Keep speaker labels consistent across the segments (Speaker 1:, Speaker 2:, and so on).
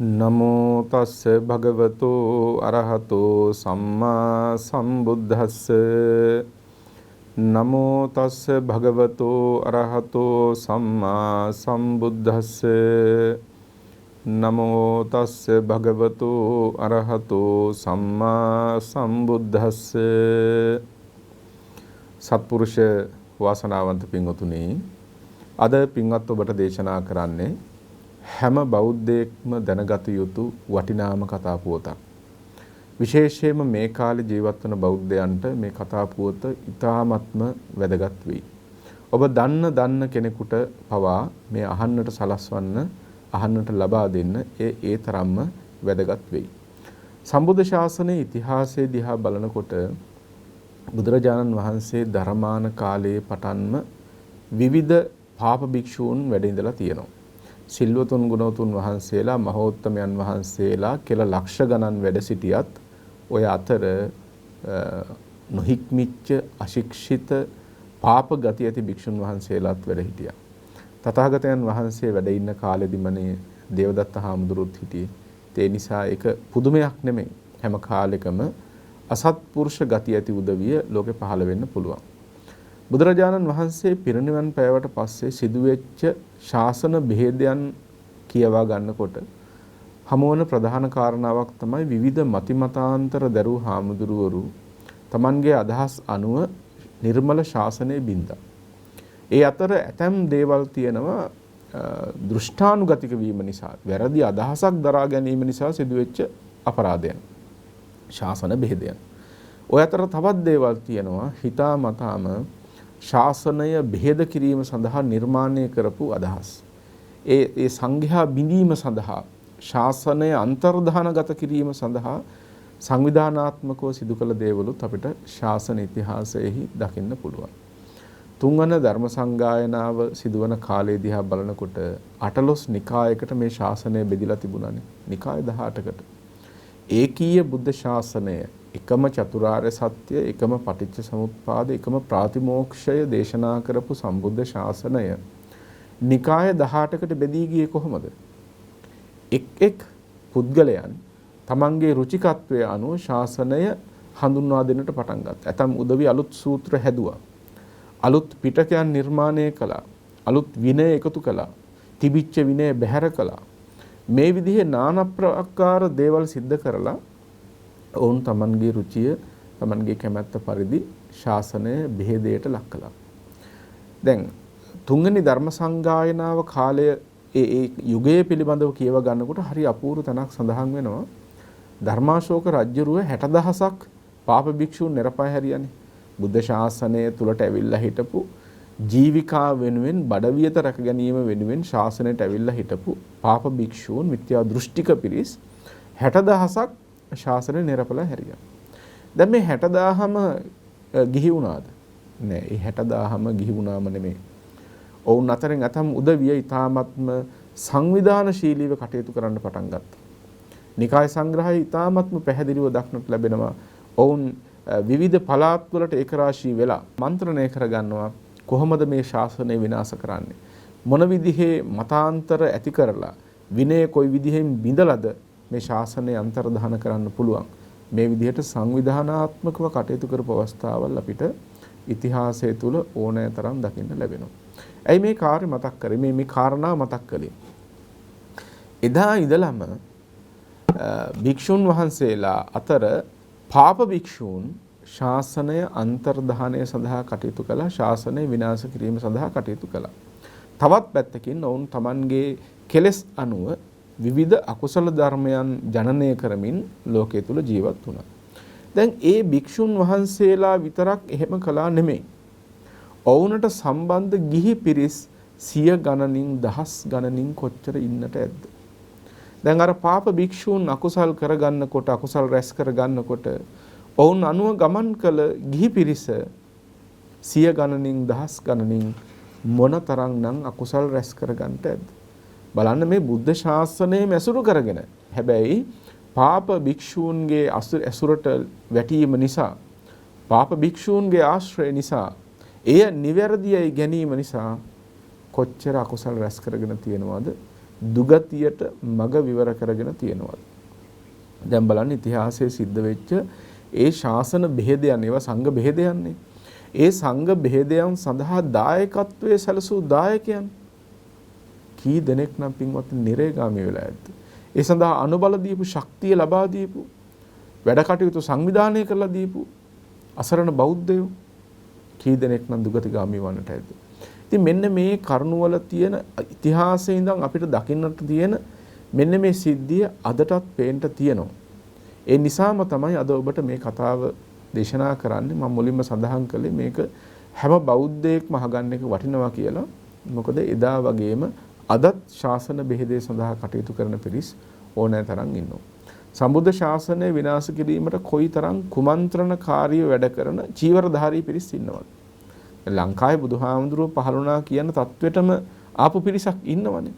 Speaker 1: නමෝ තස්ස භගවතු අරහතෝ සම්මා සම්බුද්දස්ස නමෝ තස්ස භගවතු අරහතෝ සම්මා සම්බුද්දස්ස නමෝ තස්ස භගවතු අරහතෝ සම්මා සම්බුද්දස්ස සත්පුරුෂ වාසනාවන්ත පින්වතුනි, අද පින්වත් ඔබට දේශනා කරන්නේ හැම බෞද්ධයෙක්ම දැනගත යුතු වටිනාම කතා පුවතක්. විශේෂයෙන්ම මේ කාලේ ජීවත් වන බෞද්ධයන්ට මේ කතා පුවත ඉතාමත්ම වැදගත් වෙයි. ඔබ දන්න කෙනෙකුට පවා මේ අහන්නට සලස්වන්න, අහන්නට ලබා දෙන්න ඒ තරම්ම වැදගත් වෙයි. සම්බුද්ධ ශාසනයේ ඉතිහාසයේ දිහා බලනකොට බුදුරජාණන් වහන්සේ ධර්මාන කාලයේ පටන්ම විවිධ පාප භික්ෂූන් වැඩ ඉඳලා තියෙනවා. සිල්වතුන් ගුණවතුන් වහන්සේලා, මහෝත්තමයන් වහන්සේලා කියලා ලක්ෂ ගණන් වැඩ සිටියත් ඔය අතර නොහික්මිච්ච අශික්ෂිත පාප ගති ඇති භික්ෂුන් වහන්සේලාත් වැඩ හිටියා. තථාගතයන් වහන්සේ වැඩ ඉන්න කාලෙදිමනේ දේවදත්ත හාමුදුරුවොත් හිටියේ. ඒ නිසා ඒක පුදුමයක් නෙමෙයි. හැම කාලෙකම අසත්පුරුෂ ගති ඇති උදවිය ලෝකේ පහළ වෙන්න පුළුවන්. බුදුරජාණන් වහන්සේ පිරිනිවන් පෑවට පස්සේ සිදුවෙච්ච ශාසන බෙහෙදයන් කියවා ගන්නකොට හමුවන ප්‍රධාන කාරණාවක් තමයි විවිධ මතිමතාන්තර දරූ හාමුදුරුවරු තමන්ගේ අදහස් අනුව නිර්මල ශාසනය බින්දා. ඒ අතර ඇතැම් දේවල් තියෙනවා දෘෂ්ටානුගතික වීම නිසා, වැරදි අදහසක් දරා ගැනීම නිසා සිදුවෙච්ච අපරාධයන්, ශාසන බෙහෙදයන්. ඔය අතර තවත් දේවල් තියෙනවා හිතාමතාම ශාසනය බෙහෙද කිරීම සඳහා නිර්මාණය කරපු අදහස්. ඒ සංඝයා බිඳීම සඳහා, ශාසනය අන්තර්ධානගත කිරීම සඳහා සංවිධානාත්මකව සිදු කළ දේවලුත් අපිට ශාසන ඉතිහාසයෙහි දකින්න පුළුවන්. තුන්වන ධර්ම සංගායනාව සිදුවන කාලය දිහා බලනකොට 18 නිකායකට මේ ශාසනය බෙදිලා තිබුණානේ. නිකාය 18කට. ඒකීය බුද්ධ ශාසනය, එකම චතුරාර්ය සත්‍ය, එකම පටිච්ච සමුප්පාද, එකම ප්‍රාතිමෝක්ෂය දේශනා කරපු සම්බුද්ධ ශාසනය නිකාය 18කට බෙදී ගියේ කොහොමද? එක් පුද්ගලයන් තමන්ගේ රුචිකත්වය අනුව ශාසනය හඳුන්වා දෙන්නට පටන් ගත්තා. ඇතම් උදවි අලුත් සූත්‍ර හැදුවා. අලුත් පිටකයන් නිර්මාණය කළා. අලුත් විනය එකතු කළා. තිබිච්ච විනය බැහැර කළා. මේ විදිහේ নানা ප්‍රකාර දේවල් සිද්ධ කරලා ඔවුන් තමන්ගේ රුචිය, තමන්ගේ කැමැත්ත පරිදි ශාසනය බෙහෙදයට ලක් කළා. දැන් තුන්වෙනි ධර්ම සංගායනාව කාලය ඒ යුගයේ පිළිබඳව කියව ගන්නකොට හරි අපූර්ව තැනක් සඳහන් වෙනවා. ධර්මාශෝක රජුරුව 60000ක් පාප භික්ෂූන් නිරපය හැරියානේ. බුද්ධ ශාසනය තුලට ඇවිල්ලා හිටපු, ජීවිකා වෙනුවෙන්, බඩවියත රැක ගැනීම වෙනුවෙන් ශාසනයට ඇවිල්ලා හිටපු පාප භික්ෂූන්, මිත්‍යා දෘෂ්ටික පිරිස් 60000ක් ශාසනය නිරපලා හැරියා. දැන් මේ 60000ම ගිහි වුණාද? නෑ, ඒ 60000ම ගිහි වුණාම නෙමෙයි. ඔවුන් අතරින් ඇතම් උදවිය ඊ타ත්ම සංවිධානශීලීව කටයුතු කරන්න පටන් ගත්තා. නිකාය සංග්‍රහය ඊ타ත්ම පැහැදිලිව දක්නට ලැබෙනවා. ඔවුන් විවිධ පළාත් වලට ඒකරාශී වෙලා මන්ත්‍රණය කරගන්නවා කොහොමද මේ ශාසනය විනාශ කරන්නේ? මොන විදිහේ මතාන්තර ඇති කරලා විනය කොයි විදිහෙන් බිඳලාද මේ ශාසනය අන්තර්ධාන කරන්න පුළුවන්? මේ විදිහට සංවිධානාත්මකව කටයුතු කරපු අවස්ථාවල් අපිට ඉතිහාසය තුල ඕනෑ තරම් දකින්න ලැබෙනවා. ඇයි මේ කාර්ය මතක් කරේ? මේ කාරණා මතක් කළේ. එදා ඉඳලම භික්ෂුන් වහන්සේලා අතර පාප භික්ෂූන් ශාසනය අන්තර්ධානය සඳහා කටයුතු කළා, ශාසනය විනාශ කිරීම සඳහා කටයුතු කළා. තවත් පැත්තකින් ඔවුන් Tamanගේ කෙලෙස් අනුව විවිධ අකුසල ධර්මයන් ජනනය කරමින් ලෝකයේ තුල ජීවත් වුණා. දැන් ඒ භික්ෂුන් වහන්සේලා විතරක් එහෙම කළා නෙමෙයි. ඔවුන්ට සම්බන්ධ ගිහි පිරිස් 100 ගණනින්, දහස් ගණනින් කොච්චර ඉන්නට ඇද්ද? දැන් අර පාප භික්ෂූන් අකුසල් කරගන්නකොට, අකුසල් රැස් කරගන්නකොට ඔවුන් අනුව ගමන් කළ ගිහි පිරිස 100 ගණනින්, දහස් ගණනින් මොනතරම්නම් අකුසල් රැස් කරගන්නට ඇද්ද? බලන්න මේ බුද්ධ ශාසනයම ඇසුරු කරගෙන. හැබැයි පාප භික්ෂූන්ගේ ඇසුරට වැටීම නිසා, පාප භික්ෂූන්ගේ ආශ්‍රය නිසා, එය නිවැරදියයි ගැනීම නිසා කොච්චර අකුසල් රැස් කරගෙන තියෙනවද දුගතියට මග විවර කරගෙන තියෙනවා. දැන් බලන්න ඉතිහාසයේ සිද්ධ වෙච්ච ඒ ශාසන බෙහෙදයන් ඒවා සංඝ බෙහෙදයන්නේ. ඒ සංඝ බෙහෙදයන් සඳහා දායකත්වයේ සැලසූ දායකයන් කී දෙනෙක් නම් පින්වත් නිරේගාමී වෙලා ඇද්ද? ඒ සඳහා අනුබල දීපු ශක්තිය ලබා දීපු වැඩ කටයුතු සංවිධානය කරලා දීපු අසරණ බෞද්ධයෝ කී දෙනෙක් නම් දුගතිගාමී වන්නට ඇද්ද? ඉතින් මෙන්න මේ කරුණවල තියෙන ඉතිහාසයේ ඉඳන් අපිට දකින්නට තියෙන මෙන්න මේ සිද්ධිය අදටත් පේන්න තියෙනවා. ඒ නිසාම තමයි අද ඔබට මේ කතාව දේශනා කරන්නේ. මම මුලින්ම සඳහන් කළේ මේක හැම බෞද්ධයෙක්ම අහගන්න එක වටිනවා කියලා. මොකද එදා වගේම අදත් ශාසන බෙහෙදේ සඳහා කටයුතු කරන පිරිස් ඕනෑ තරම් ඉන්නවා. සම්බුද්ධ ශාසනය විනාශ කිරීමට කොයිතරම් කුමන්ත්‍රණකාරීව වැඩ කරන චීවරධාරී පිරිස් ඉන්නවද? ලංකාවේ බුදුහාමුදුරුවෝ පහළුණා කියන තත්වෙටම ආපු පිරිසක් ඉන්නවනේ.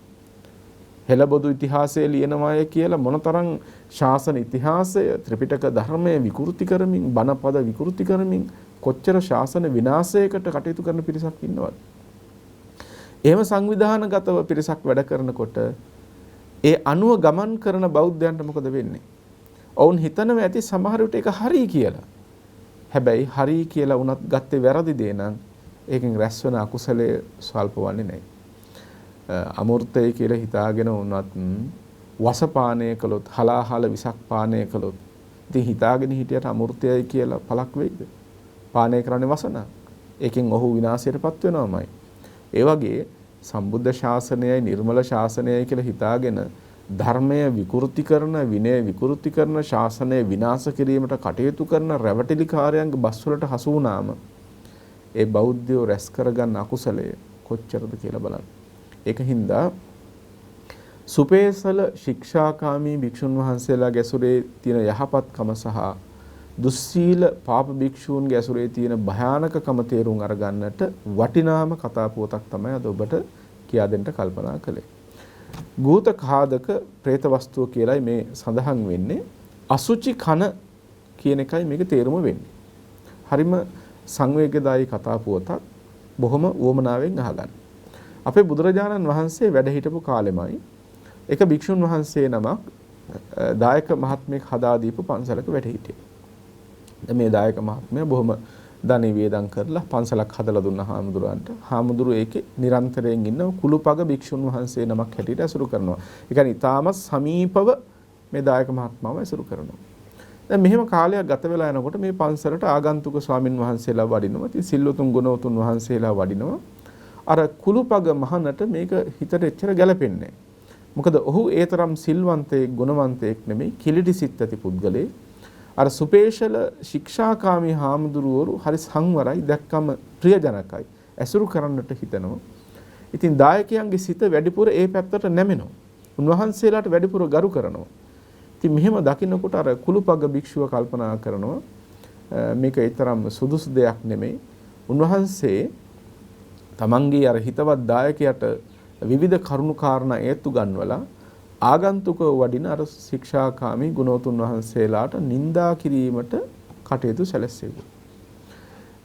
Speaker 1: හෙළබොදු ඉතිහාසය ලියනවාය කියලා මොනතරම් ශාසන ඉතිහාසය ත්‍රිපිටක ධර්මයේ විකෘති කරමින් බණපද විකෘති කරමින් කොච්චර ශාසන විනාශයකට කටයුතු කරන පිරිසක් ඉන්නවද? එහෙම සංවිධානගතව පිරිසක් වැඩ කරනකොට ඒ අනුව ගමන් කරන බෞද්ධයන්ට මොකද වෙන්නේ? ඔවුන් හිතනවා ඇති සමහර විට ඒක හරි කියලා. හැබැයි හරි කියලා වුණත් ගත්තේ වැරදි දේ නම් ඒකෙන් රැස්වෙන අකුසලයේ ස්වල්ප වන්නේ නැහැ. අමෘතය කියලා හිතාගෙන වුණත් වසපානය කළොත් හලාහල විසක් පානය කළොත් ඉතින් හිතාගෙන හිටියට අමෘතයයි කියලා පළක් වෙයිද? පානය කරන්නේ වසන. ඒකෙන් ඔහු විනාශයටපත් වෙනවමයි. ඒ වගේ සම්බුද්ධ ශාසනයයි නිර්මල ශාසනයයි කියලා හිතාගෙන ධර්මය විකෘති කරන විනය විකෘති කරන ශාසනය විනාශ කිරීමට කටයුතු කරන රැවටිලිකාරයන්ගේ බස් වලට හසු වුණාම ඒ බෞද්ධයෝ රැස් කරගන්න අකුසලය කොච්චරද කියලා බලන්න. ඒක හින්දා සුපේසල ශික්ෂාකාමී භික්ෂුන් වහන්සේලාගේ ඇසුරේ තියෙන යහපත්කම සහ දුස්සීල පාප භික්ෂූන්ගේ ඇසුරේ තියෙන භයානකකම තේරුම් අරගන්නට වටිනාම කතා පුවතක් තමයි අද ඔබට කියා දෙන්න කල්පනා කළේ. භූත ඛාදක പ്രേත වස්තුව කියලායි මේ සඳහන් වෙන්නේ. අසුචි කන කියන එකයි මේක තේරුම වෙන්නේ. හරිම සංවේගදායී කතා පුවතක්. බොහොම උවමනාවෙන් අහගන්න. අපේ බුදුරජාණන් වහන්සේ වැඩ හිටපු කාලෙමයි එක භික්ෂුන් වහන්සේ නමක් දායක මහත්මයෙක් හදා දීපු පන්සලක වැඩ හිටියේ. මේ දායක මහත්මයා බොහොම ධනෙ වේදම් කරලා පන්සලක් හදලා දුන්නා හාමුදුරුවන්ට. හාමුදුරුවෝ ඒකේ නිරන්තරයෙන් ඉන්න කුළුපග භික්ෂුන් වහන්සේ නමක් හැටියට ඇසුරු කරනවා. ඒ කියන්නේ ඊටාම සමීපව මේ දායක මහත්මයාව ඇසුරු කරනවා. දැන් මෙහෙම කාලයක් ගත වෙලා යනකොට මේ පන්සලට ආගන්තුක ස්වාමින් වහන්සේලා වඩිනවා. ඉතින් සිල්වතුන් ගුණවතුන් වහන්සේලා වඩිනවා. අර කුළුපග මහනට මේක හිතට එච්චර ගැලපෙන්නේ නැහැ. මොකද ඔහු ඒ තරම් සිල්වන්තයෙක් ගුණවන්තයෙක් නෙමෙයි, කිලිටි සිත් ඇති පුද්ගලයෙක්. අර සුපේශල ශික්ෂාකාමී හාමුදුරුවරු හරි සංවරයි, දැක්කම ප්‍රියජනකයි, ඇසුරු කරන්නට හිතනවා. ඉතින් දායකයන්ගේ සිත වැඩිපුර ඒ පැත්තට නැමෙනවා. උන්වහන්සේලාට වැඩිපුර ගරු කරනවා. ඉතින් මෙහෙම දකින්නකොට අර කුළුපග භික්ෂුව කල්පනා කරනවා මේක ඒ තරම් සුදුසු දෙයක් නෙමෙයි. උන්වහන්සේ තමන්ගේ අර හිතවත් දායකයට විවිධ කරුණු කාරණා හේතු ගන්නවලා ආගන්තුක වඩින අර ශික්ෂාකාමී ගුණවතුන් වහන්සේලාට නිඳා කිරීමට කටයුතු සැලැස්සෙව්වා.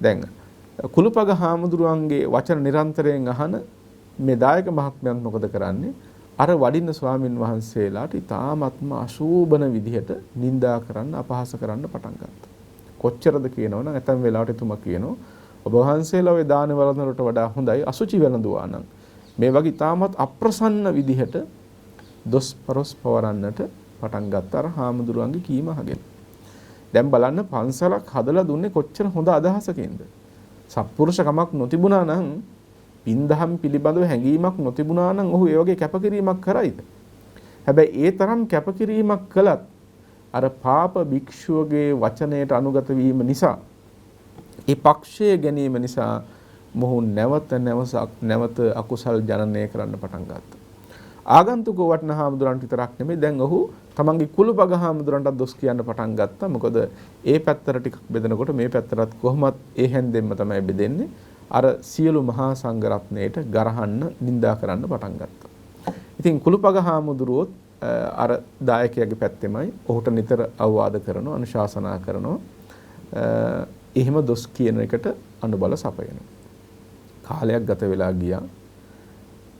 Speaker 1: දැන් කුළුපග හාමුදුරුවන්ගේ වචන නිරන්තරයෙන් අහන මේ දායක මහත්මයන් මොකද කරන්නේ? අර වඩින ස්වාමින් වහන්සේලාට ඊ타ත්ම අශෝභන විදිහට නිඳා කරන්න, අපහාස කරන්න පටන් ගත්තා. කොච්චරද කියනවනම් ඇතැම් වෙලාවට එතුමා කියනවා ඔබ වහන්සේලා ওই දාන වළඳනට වඩා හොඳයි අසුචි වෙනඳුවා නම් මේ වගේ තාමත් අප්‍රසන්න විදිහට දොස් පරොස් පවරන්නට පටන් ගත්ත අර හාමුදුරුවන්ගේ කීම අහගෙන. දැන් බලන්න පන්සලක් හදලා දුන්නේ කොච්චර හොඳ අදහසකින්ද? සත්පුරුෂකමක් නොතිබුණා නම්, පින්දහම් පිළිබඳව හැඟීමක් නොතිබුණා නම් ඔහු ඒ වගේ කැපකිරීමක් කරයිද? හැබැයි ඒ තරම් කැපකිරීමක් කළත් අර පාප භික්ෂුවගේ වචනයට අනුගත වීම නිසා, ඒ පක්ෂය ගැනීම නිසා මොහු නැවත අකුසල් ජනනය කරන්න පටන් ගත්තා. ආගන්තුක වටන හාමුදුරන්ට විතරක් නෙමෙයි, දැන් ඔහු තමන්ගේ කුළුපග හාමුදුරන්ට දොස් කියන්න පටන් ගත්තා. මොකද ඒ පැත්තට ටිකක් බෙදනකොට මේ පැත්තටත් කොහොමත් ඒ හැන්දෙන්න තමයි බෙදෙන්නේ. අර සියලු මහා සංඝ රත්නයට ගරහන්න, නිඳා කරන්න පටන් ගත්තා. ඉතින් කුළුපග හාමුදුරුවොත් අර දායකයාගේ පැත්තෙමයි ඔහුට නිතර අවවාද කරනවා, අනුශාසනා කරනවා. එහෙම දොස් කියන එකට අනුබල සපයනවා. කාලයක් ගත වෙලා ගියා.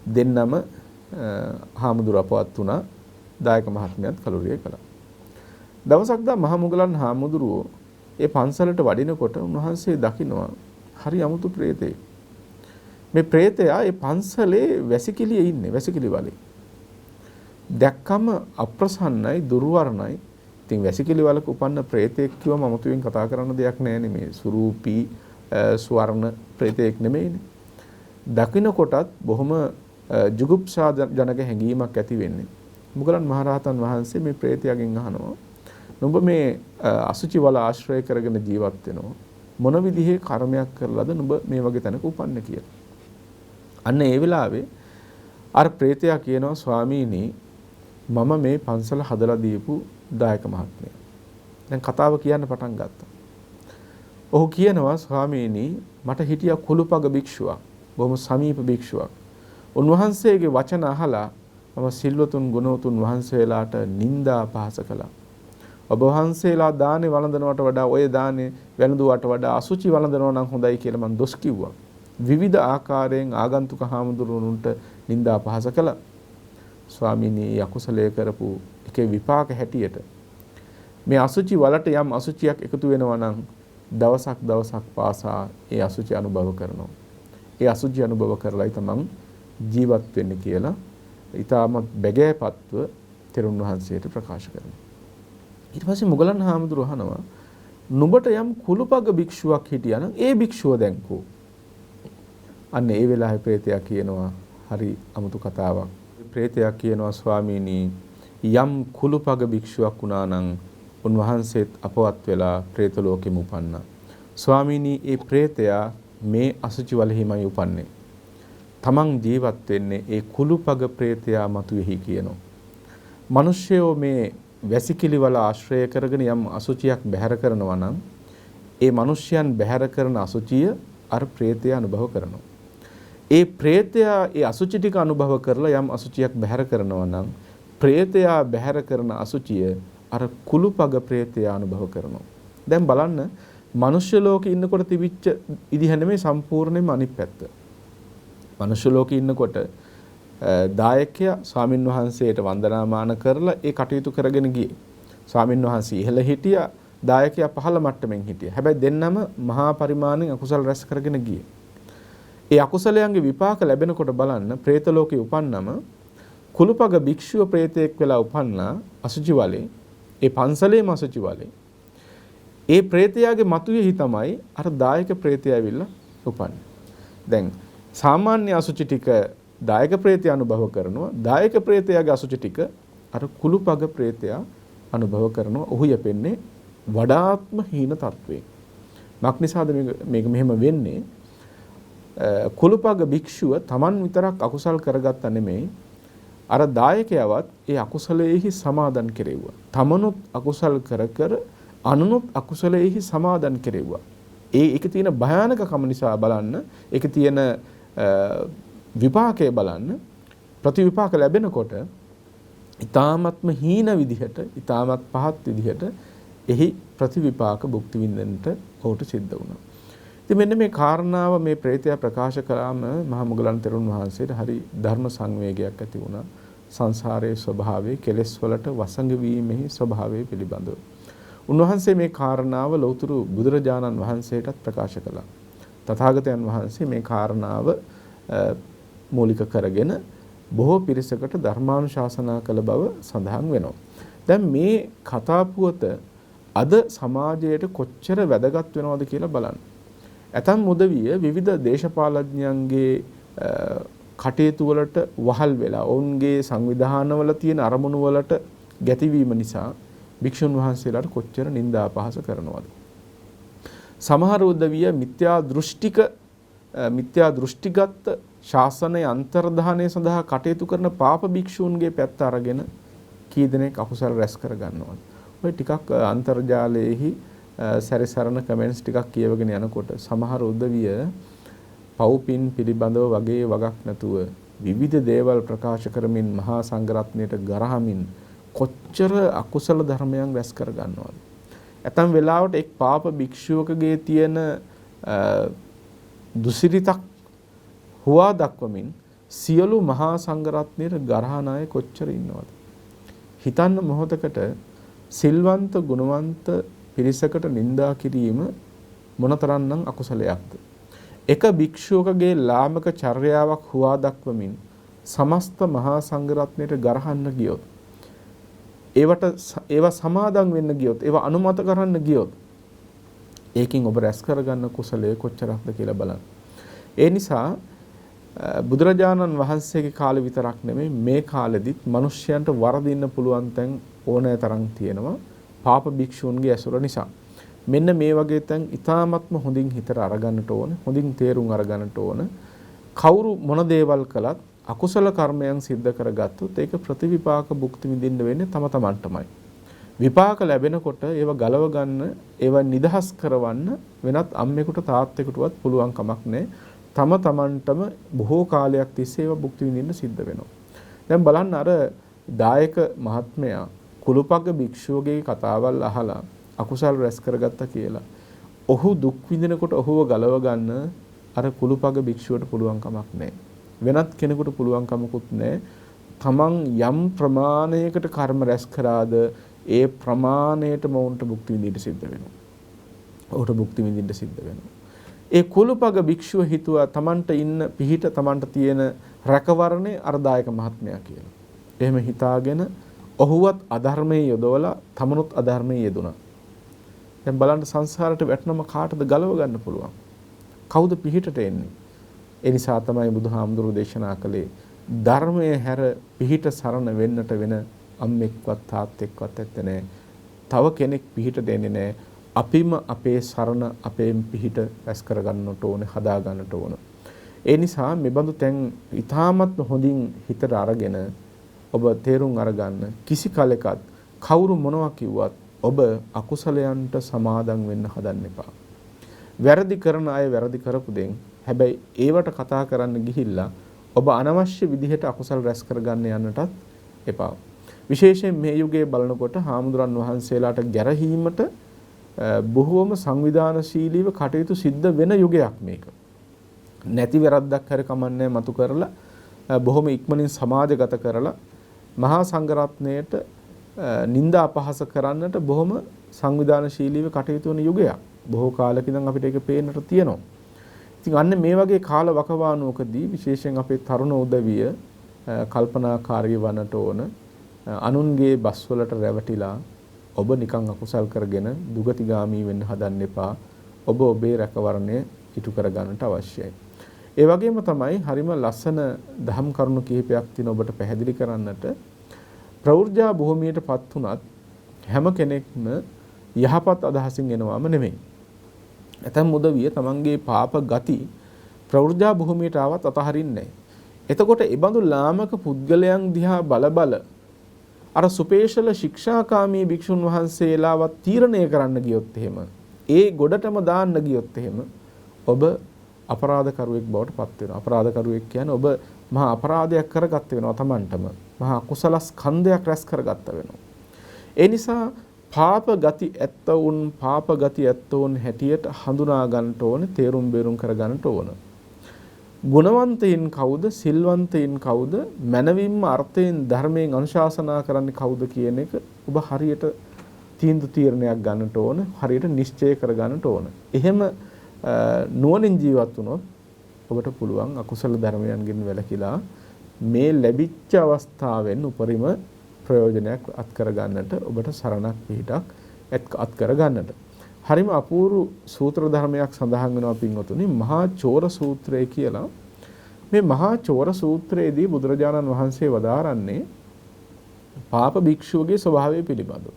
Speaker 1: දෙන්නම හාමුදුරුවෝ අපවත් වුණා. දායක මහත්මයාත් කලුරිය කළා. දවසක් දා මහා මුගලන් හාමුදුරුවෝ ඒ පන්සලට වඩිනකොට උන්වහන්සේ දකිනවා හරි අමුතු ප්‍රේතෙක්. මේ ප්‍රේතයා ඒ පන්සලේ වැසිකිළියේ ඉන්නේ, වැසිකිළි වලේ. දැක්කම අප්‍රසන්නයි, දුර්වර්ණයි. ඉතින් වැසිකිළි වලක උපන්න ප්‍රේතෙක් කිව්වම අමුතුවෙන් කතා කරන්න දෙයක් නැහැ මේ සුරූපී ස්වර්ණ ප්‍රේතෙක් නෙමෙයිනේ. දකින්නකොටත් බොහොම ජුගුප්සා ජනක හැඟීමක් ඇති වෙන්නේ. මුගලන් මහරහතන් වහන්සේ මේ ප්‍රේතයාගෙන් අහනවා නුඹ මේ අසුචි වල ආශ්‍රය කරගෙන ජීවත් වෙනවා මොන විදිහේ කර්මයක් කරලාද නුඹ මේ වගේ තැනක උපන්නේ කියලා. අන්න ඒ වෙලාවේ අර ප්‍රේතයා කියනවා ස්වාමීනි මම මේ පන්සල හදලා දීපු දායක මහත්මයා. දැන් කතාව කියන්න පටන් ගත්තා. ඔහු කියනවා ස්වාමීනි මට හිටියා කුළුපග භික්ෂුවක්. බොහොම සමීප භික්ෂුවක්. උන්වහන්සේගේ වචන අහලා මම සිල්වතුන් ගුණවතුන් වහන්සේලාට නිନ୍ଦා පහස කළා. ඔබ වහන්සේලා දානේ වළඳනවට වඩා ඔය දානේ වැළඳුවාට වඩා අසුචි වළඳනවා නම් හොඳයි කියලා මම දොස් කිව්වා. විවිධ ආකාරයෙන් ආගන්තුක හාමුදුරුවන්ට නිନ୍ଦා පහස කළා. ස්වාමීනි අකුසලයේ කරපු එකේ විපාක හැටියට මේ අසුචි වලට යම් අසුචියක් එකතු වෙනවා නම් දවසක් පාසා ඒ අසුචි අනුභව කරනවා. ඒ අසුචි අනුභව කරලායි තමන් ජීවත් වෙන්නේ කියලා ඊටමත් බැගෑපත්ව තෙරුන් වහන්සේට ප්‍රකාශ කරනවා. ඊට පස්සේ මුගලන් හාමුදුරුවෝ අහනවා නුඹට යම් කුළුපග භික්ෂුවක් හිටියා නම් ඒ භික්ෂුව දැන් කෝ? අන්න ඒ වෙලාවේ ප්‍රේතයා කියනවා හරි අමුතු කතාවක්. ප්‍රේතයා කියනවා ස්වාමීනි යම් කුළුපග භික්ෂුවක් වුණා නම් උන්වහන්සේත් අපවත් වෙලා പ്രേත ලෝකෙම උපන්නා. ස්වාමීනි ඒ പ്രേතයා මේ අසුචි වලෙහිමයි උපන්නේ. තමන් ජීවත් වෙන්නේ ඒ කුළුපග പ്രേතයා මතුවේහි කියනවා. මිනිස්සයෝ මේ වැසිකිලි වල ආශ්‍රය කරගෙන යම් අසුචියක් බැහැර කරනවා නම් ඒ මිනිස්යන් බැහැර කරන අසුචිය අර പ്രേතයා අනුභව කරනවා. ඒ പ്രേතයා ඒ අසුචි ටික අනුභව කරලා යම් අසුචියක් බැහැර කරනවා නම් പ്രേතයා බැහැර කරන අසුචිය අර කුළුපග പ്രേතයා අනුභව කරනවා. දැන් බලන්න මනුෂ්‍ය ලෝකේ ඉන්නකොට තිබිච්ච විදිහ නෙමෙයි සම්පූර්ණයෙන්ම අනිත් පැත්ත. මනුෂ්‍ය ලෝකේ ඉන්නකොට දායකයා ස්වාමින් වහන්සේට වන්දනාමාන කරලා ඒ කටයුතු කරගෙන ගියේ. ස්වාමින් වහන්සේ ඉහළ හිටියා, දායකයා පහළ මට්ටමින් හිටියා. හැබැයි දෙන්නම මහා පරිමාණයෙන් අකුසල රැස් කරගෙන ගියේ. ඒ අකුසලයන්ගේ විපාක ලැබෙනකොට බලන්න പ്രേත ලෝකේ උපන්නම කුළුපග භික්ෂුව പ്രേතෙක් වෙලා උපන්නා අසුචි වලේ, ඒ පන්සලේම අසුචි වලේ. ඒ പ്രേතයාගේ මතුවේහි තමයි අර දායක പ്രേතයා ඇවිල්ලා උපන්නේ. දැන් සාමාන්‍ය අසුචි ටික දායක ප්‍රේතය අනුභව කරනවා. දායක ප්‍රේතයාගේ අසුචි ටික අර කුළුපග ප්‍රේතයා අනුභව කරනවා. ඔහු යපෙන්නේ වඩාත්ම හීන තත්වයෙන්. මක් නිසාද මේක මෙහෙම වෙන්නේ? කුළුපග භික්ෂුව Taman විතරක් අකුසල් කරගත්තා නෙමෙයි, අර දායකයවත් ඒ අකුසලයේහි සමාදන් කෙරෙව්වා. තමනුත් අකුසල් කර අනුනුත් අකුසලයේහි සමාදන් කෙරෙව්වා. ඒක තියෙන භයානකකම නිසා බලන්න, ඒක තියෙන විපාකය බලන්න, ප්‍රතිවිපාක ලැබෙනකොට ඊ타ත්ම හීන විදිහට, ඊ타ත්ම පහත් විදිහට එහි ප්‍රතිවිපාක භුක්ති විඳින්නට ඔහුට සිද්ධ වුණා. ඉතින් මෙන්න මේ කාරණාව මේ ප්‍රේතයා ප්‍රකාශ කළාම මහා මුගලන් තෙරුන් වහන්සේට හරි ධර්ම සංවේගයක් ඇති වුණා. සංසාරයේ ස්වභාවය, කෙලෙස් වලට වසඟ වීමෙහි ස්වභාවය පිළිබඳව. උන්වහන්සේ මේ කාරණාව ලෞතර බුදුරජාණන් වහන්සේටත් ප්‍රකාශ කළා. තථාගතයන් වහන්සේ මේ කාරණාව මූලික කරගෙන බොහෝ පිරිසකට ධර්මානුශාසනා කළ බව සඳහන් වෙනවා. දැන් මේ කතා පුවත අද සමාජයට කොච්චර වැදගත් වෙනවද කියලා බලන්න. ඇතම් උදවිය විවිධ දේශපාලඥයන්ගේ කටයුතු වලට වහල් වෙලා ඔවුන්ගේ සංවිධානවල තියෙන අරමුණු වලට ගැතිවීම නිසා භික්ෂුන් වහන්සේලාට කොච්චර නිନ୍ଦා අපහාස කරනවද? සමහර උදවිය මිත්‍යා දෘෂ්ටිගත ශාසනයේ අන්තර්ධානය සඳහා කටයුතු කරන පාප භික්ෂූන්ගේ පැත්ත අරගෙන කී දෙනෙක් අකුසල රැස් කර ගන්නවා. ඔය ටිකක් අන්තර්ජාලයේහි සැරිසරන කමෙන්ට්ස් ටිකක් කියවගෙන යනකොට සමහර උදවිය පව්පින් පිළිබඳව වගේ වගක් නැතුව විවිධ දේවල් ප්‍රකාශ කරමින් මහා සංඝරත්නයට ගරහමින් කොච්චර අකුසල ධර්මයන් රැස් කර ගන්නවද? ඇතම් වෙලාවට එක් පාප භික්ෂුවකගේ තියෙන දුසිරිතක් හුවා දක්වමින් සියලු මහා සංඝරත්නයේ ගරහන අය කොච්චර ඉන්නවද? හිතන්න මොහොතකට සිල්වන්ත ගුණවන්ත පිරිසකට නිඳා කිරීම මොනතරම්නම් අකුසලයක්ද? එක භික්ෂුවකගේ ලාමක චර්යාවක් හුවා දක්වමින් සමස්ත මහා සංඝරත්නයට ගරහන්න ගියොත්, ඒවා සමාදන් වෙන්න ගියොත්, ඒවා අනුමත කරන්න ගියොත්, ඒකින් ඔබ රැස් කරගන්න කුසලයේ කොච්චරක්ද කියලා බලන්න. ඒ නිසා බුදුරජාණන් වහන්සේගේ කාලේ විතරක් නෙමෙයි මේ කාලෙදිත් මිනිස්යන්ට වරදින්න පුළුවන් තැන් ඕනෑ තරම් තියෙනවා පාප භික්ෂූන්ගේ ඇසුර නිසා. මෙන්න මේ වගේ තැන් ඊ타ත්ම හොඳින් හිතට අරගන්නට ඕන, හොඳින් තේරුම් අරගන්නට ඕන. කවුරු මොන දේවල් කළත් අකුසල කර්මයන් සිද්ධ කරගත්තොත් ඒක ප්‍රතිවිපාක භුක්ති විඳින්න වෙන්නේ තම තමන්ටමයි. විපාක ලැබෙනකොට ඒව ගලව ගන්න, ඒව නිදහස් කරවන්න වෙනත් අම්මෙකුට තාත්තෙකුටවත් පුළුවන් කමක් නැහැ. තම තමන්ටම බොහෝ කාලයක් තිස්සේ ඒව භුක්ති විඳින්න සිද්ධ වෙනවා. දැන් බලන්න අර දායක මහත්මයා කුළුපග භික්ෂුවගේ කතාවල් අහලා අකුසල් රැස් කරගත්තා කියලා. ඔහු දුක් විඳිනකොට ඔහුව ගලව ගන්න අර කුළුපග භික්ෂුවට පුළුවන් කමක් නැහැ. වෙනත් කෙනෙකුට පුළුවන් කමකුත් නැහැ. තමන් යම් ප්‍රමාණයකට කර්ම රැස් කරාද ඒ ප්‍රමාණයටම උන්ට භුක්ති විඳින්න සිද්ධ වෙනවා. ඔහුට භුක්ති විඳින්න සිද්ධ වෙනවා. ඒ කුළුපග භික්ෂුව හිතුවා තමන්ට ඉන්න පිහිට, තමන්ට තියෙන රැකවරණේ අර්ධායක මහත්මයා කියලා. එහෙම හිතාගෙන ඔහුවත් අධර්මයේ යොදවලා තමනුත් අධර්මයේ යෙදුණා. දැන් බලන්න සංසාරයට වැටෙනම කාටද ගලව ගන්න පුළුවන්? කවුද පිහිටට එන්නේ? ඒ නිසා තමයි බුදුහාමුදුරුවෝ දේශනා කළේ ධර්මයේ හැර පිහිට සරණ වෙන්නට වෙන අම්මෙක්වත් තාත්තෙක්වත් ඇත්තේ නැහැ. තව කෙනෙක් පිහිට දෙන්නේ නැහැ. අපිම අපේ සරණ අපේම පිහිට රැස් කර ගන්නට ඕනේ, හදා ගන්නට ඕන. ඒ නිසා මේ බඳු තැන් ඊ타මත් හොඳින් හිතට අරගෙන ඔබ තේරුම් අරගන්න. කිසි කලෙකත් කවුරු මොනවා කිව්වත් ඔබ අකුසලයන්ට සමාදන් වෙන්න හදන්න එපා. වැරදි කරන අය වැරදි කරපු දෙන් හැබැයි ඒවට කතා කරන්න ගිහිල්ලා ඔබ අනවශ්‍ය විදිහට අකුසල රැස් කරගන්න යන්නටත් එපා. විශේෂයෙන් මේ යුගයේ බලනකොට හාමුදුරන් වහන්සේලාට ගැරහීමට බොහෝම සංවිධානශීලීව කටයුතු සිද්ධ වෙන යුගයක් මේක. නැති වැරද්දක් හරි කමන්නේ මතු කරලා බොහොම ඉක්මනින් සමාජගත කරලා මහා සංඝරත්නයට නිନ୍ଦා අපහාස කරන්නට බොහොම සංවිධානශීලීව කටයුතු වන යුගයක්. බොහෝ කාලෙක ඉඳන් අපිට ඒක පේන්නට තියෙනවා. ඉතින් අන්න මේ වගේ කාල වකවානුවකදී විශේෂයෙන් අපේ තරුණ උදවිය කල්පනාකාරී වන්නට ඕන. අනුන්ගේ බස් වලට රැවටිලා ඔබ නිකන් අකුසල් කරගෙන දුගතිගාමී වෙන්න හදන්න එපා. ඔබ ඔබේ රැකවරණය ඉටු කර ගන්නට අවශ්‍යයි. ඒ වගේම තමයි හරිම ලස්සන දහම් කරුණු කිහිපයක් තියෙන ඔබට පැහැදිලි කරන්නට. ප්‍රවෘජා භූමියටපත් උනත් හැම කෙනෙක්ම යහපත් අදහසින් එනවාම නෙමෙයි. ඇතැම් උදවිය තමන්ගේ පාප ගති ප්‍රවෘජා භූමියට ආවත් අතහරින්නේ නැහැ. එතකොට ඒ බඳු ලාමක පුද්ගලයන් දිහා බල අර සුපේශල ශික්ෂාකාමී භික්ෂුන් වහන්සේලාවත් තීරණය කරන්න ගියොත් එහෙම, ඒ ගොඩටම දාන්න ගියොත් එහෙම ඔබ අපරාධකරුවෙක් බවට පත් වෙනවා. අපරාධකරුවෙක් කියන්නේ ඔබ මහා අපරාධයක් කරගත්ත වෙනවා තමන්ටම. මහා කුසල ස්කන්ධයක් රැස් කරගත්ත වෙනවා. ඒ නිසා පාප ගති ඇත්තවුන් හැටියට හඳුනා ගන්නට ඕනේ, තේරුම් බේරුම් කර ගන්නට ඕන. ගුණවන්තයින් කවුද, සිල්වන්තයින් කවුද, මනවින්ම අර්ථයෙන් ධර්මයෙන් අනුශාසනා කරන්නේ කවුද කියන එක ඔබ හරියට තීරණයක් ගන්නට ඕන, හරියට නිශ්චය කර ගන්නට ඕන. එහෙම නුවණින් ජීවත් වුණොත් ඔබට පුළුවන් අකුසල ධර්මයන්ගෙන් වැළකීලා මේ ලැබිච්ච අවස්ථාවෙන් උපරිම ප්‍රයෝජනයක් අත් කර ගන්නට, ඔබට සරණක් පිහිටක් අත් කර ගන්නට. හරිම අපූර්ව සූත්‍ර ධර්මයක් සඳහන් වෙනවා පින්වතුනි, මහා චෝර සූත්‍රය කියලා. මේ මහා චෝර සූත්‍රයේදී බුදුරජාණන් වහන්සේ වදාරන්නේ පාප භික්ෂුවගේ ස්වභාවය පිළිබඳව.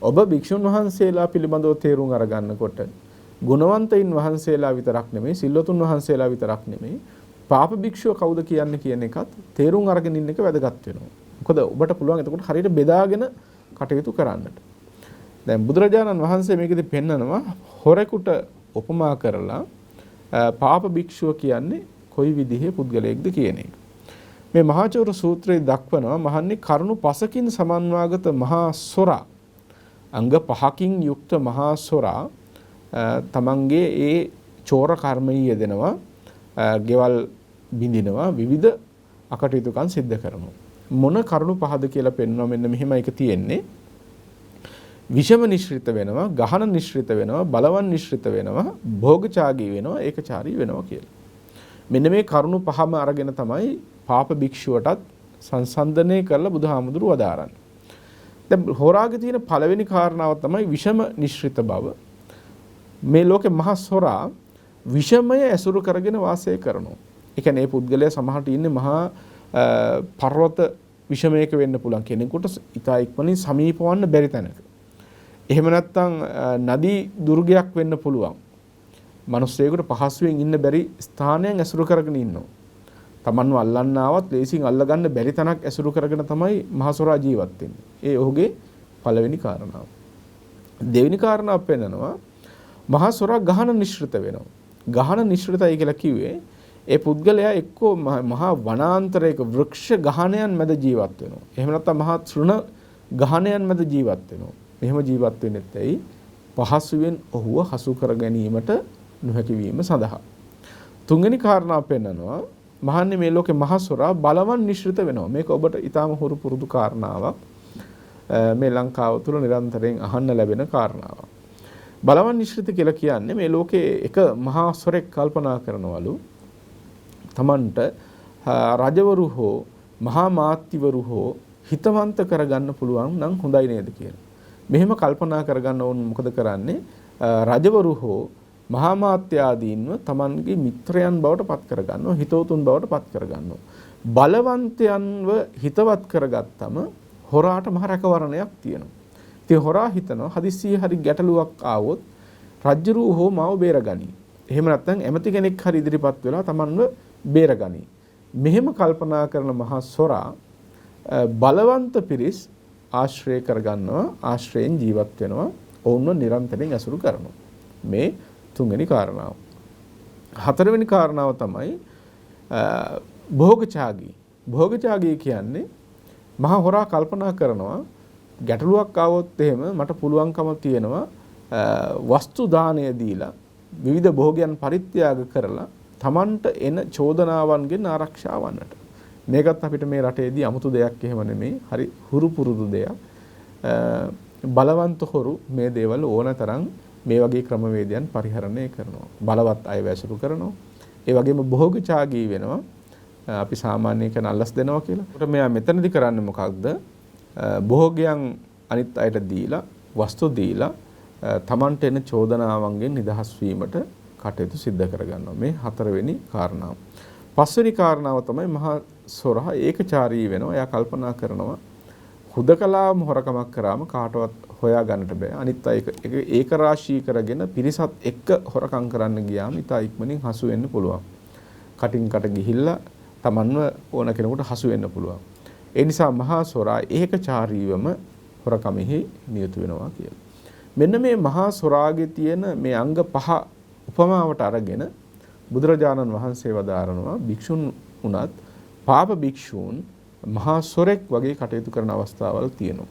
Speaker 1: ඔබ භික්ෂුන් වහන්සේලා පිළිබඳව තේරුම් අරගන්නකොට ගුණවන්තයින් වහන්සේලා විතරක් නෙමෙයි, සිල්වතුන් වහන්සේලා විතරක් නෙමෙයි, පාප භික්ෂුව කවුද කියන්නේ කියන එකත් තේරුම් අරගෙන ඉන්න එක වැදගත් වෙනවා. මොකද ඔබට පුළුවන් එතකොට හරියට බෙදාගෙන කටයුතු කරන්නට. දැන් බුදුරජාණන් වහන්සේ මේකෙදි පෙන්නනවා හොරෙකුට උපමා කරලා පාප භික්ෂුව කියන්නේ කොයි විදිහේ පුද්ගලයෙක්ද කියන එක. මේ මහා චෝර සූත්‍රයේ දක්වනවා මහන්නේ කරුණු 5කින් සමන්වාගත මහා සොරා, අංග 5කින් යුක්ත මහා සොරා තමන්ගේ ඒ චෝර කර්මයේ යෙදෙනවා. ගෙවල් බිඳිනවා විවිධ අකටයුතුකම් සිද්ධ කරනවා. මොන කරුණු පහද කියලා පෙන්වනවා. මෙන්න මෙහෙම එක තියෙන්නේ. විෂම නිශ්චිත වෙනවා, ගහන නිශ්චිත වෙනවා, බලවන් නිශ්චිත වෙනවා, භෝගචාගී වෙනවා, ඒකචාරී වෙනවා කියලා. මෙන්න මේ කරුණු පහම අරගෙන තමයි පාප භික්ෂුවටත් සංසන්දනය කරලා බුදුහාමුදුරුව වදාරන්නේ. දැන් හොරාගේ තියෙන පළවෙනි කාරණාව තමයි විෂම නිශ්චිත බව. මේ ලෝකේ මහා හොරා විෂමය ඇසුරු කරගෙන වාසය කරනවා. ඒ කියන්නේ මේ පුද්ගලයා සමහරට ඉන්නේ මහා පර්වත විෂමයක වෙන්න පුළුවන් කෙනෙකුට ඉතා ඉක්මනින් සමීපවන්න බැරි තැනක. එහෙම නැත්නම් නදී දුර්ගයක් වෙන්න පුළුවන්. මිනිස්සෙකුට පහසුවෙන් ඉන්න බැරි ස්ථානයක් ඇසුරු කරගෙන ඉන්නවා. තමන්ව අල්ලන්න ආවත් ලේසියෙන් අල්ලගන්න බැරි තැනක් ඇසුරු කරගෙන තමයි මහසොරා ජීවත් වෙන්නේ. ඒ ඔහුගේ පළවෙනි කාරණාව. දෙවෙනි කාරණාව පෙන්නනවා මහසොරා ගහන නිශ්චිත වෙනවා. ගහන නිශ්චිතයි කියලා කිව්වේ ඒ පුද්ගලයා එක්කෝ මහා වනාන්තරයක වෘක්ෂ ගහනයන් මැද ජීවත් වෙනවා. එහෙම නැත්නම් මහා තෘණ ගහනයන් මැද ජීවත් වෙනවා. මෙහෙම ජීවත් වෙන්නේ නැත්යි පහසුවෙන් ඔහුව හසු කර ගැනීමට නොහැකි වීම සඳහා. තුන්වෙනි කාරණාව පෙන්නනවා මහන්නේ මේ ලෝකේ මහසොරා බලවන් නිශ්චිත වෙනවා. මේක ඔබට ඊටාම හුරු පුරුදු කාරණාවක්. මේ ලංකාව තුළ නිරන්තරයෙන් අහන්න ලැබෙන කාරණාවක්. බලවන් නිශ්චිත කියලා කියන්නේ මේ ලෝකේ එක මහා සොරෙක් කල්පනා කරනවලු තමන්ට රජවරු හෝ මහා මාත්‍යවරු හෝ හිතවන්ත කරගන්න පුළුවන් නම් හොඳයි නේද කියලා. මෙහෙම කල්පනා කරගන්න ඕන මොකද කරන්නේ? රජවරු හෝ මහා මාත්‍යාදීන්ව තමන්ගේ මිත්‍රයන් බවට පත් කරගන්නවා, හිතවතුන් බවට පත් කරගන්නවා. බලවන්තයන්ව හිතවත් කරගත්තම හොරාට මහ රැකවරණයක් තියෙනවා. ඉතින් හොරා හිතනවා හදිස්සියේ හරි ගැටලුවක් ආවොත් රජ්ජුරුව හෝ මාව බේරගනි. එහෙම නැත්නම් ඇමති කෙනෙක් හරි ඉදිරිපත් වෙලා තමන්ව බේරගනි. මෙහෙම කල්පනා කරන මහා සොරා බලවන්ත පිරිස් ආශ්‍රය කරගන්නවා, ආශ්‍රයෙන් ජීවත් වෙනවා, ඔවුන්ව නිරන්තරයෙන් ඇසුරු කරනවා. මේ තුන්වෙනි කාරණාව. හතරවෙනි කාරණාව තමයි භෝගචාගී. භෝගචාගී කියන්නේ මහා හොරා කල්පනා කරනවා ගැටලුවක් ආවොත් එහෙම මට පුළුවන්කම තියෙනවා වස්තු දාණය දීලා විවිධ භෝගයන් පරිත්‍යාග කරලා තමන්ට එන චෝදනාවන්ගෙන් ආරක්ෂා වන්නට. මේකත් අපිට මේ රටේදී 아무තු දෙයක් එහෙම නෙමෙයි. හරි හුරු පුරුදු දෙයක්. බලවන්ත හොරු මේ දේවල් ඕනතරම් මේ වගේ ක්‍රමවේදයන් පරිහරණය කරනවා. බලවත් අය වැසුරු කරනවා. ඒ වගේම භෝගචාගී වෙනවා. අපි සාමාන්‍ය කෙන අල්ලස් දෙනවා කියලා. ඒකට මෙයා මෙතනදි කරන්නේ මොකක්ද? භෝගයන් අනිත් අයට දීලා, වස්තු දීලා තමන්ට එන චෝදනාවන්ගෙන් නිදහස් වීමට කටයුතු සිද්ධ කරගන්නවා. මේ හතරවෙනි කාරණාව. පස්වෙනි කාරණාව තමයි මහා සොරා ඒකචාරී වෙනවා. එයා කල්පනා කරනවා හුදකලාම හොරකමක් කරාම කාටවත් හොයා ගන්නට බෑ. අනිත් අය ඒක රාශී කරගෙන පිරිසත් එක්ක හොරකම් කරන්න ගියාම ඉතා ඉක්මනින් හසු වෙන්න පුළුවන්. කටින් කට ගිහිල්ලා තමන්ව ඕන කෙනෙකුට හසු වෙන්න පුළුවන්. ඒ නිසා මහා සොරා ඒකචාරීවම හොරකමෙහි නියුතු වෙනවා කියලා. මෙන්න මේ මහා සොරාගේ තියෙන මේ අංග පහ උපමාවට අරගෙන බුදුරජාණන් වහන්සේ වදාරනවා භික්ෂුන් උනත් පාප භික්ෂූන් මහා සොරෙක් වගේ කටයුතු කරන අවස්ථාවල් තියෙනවා.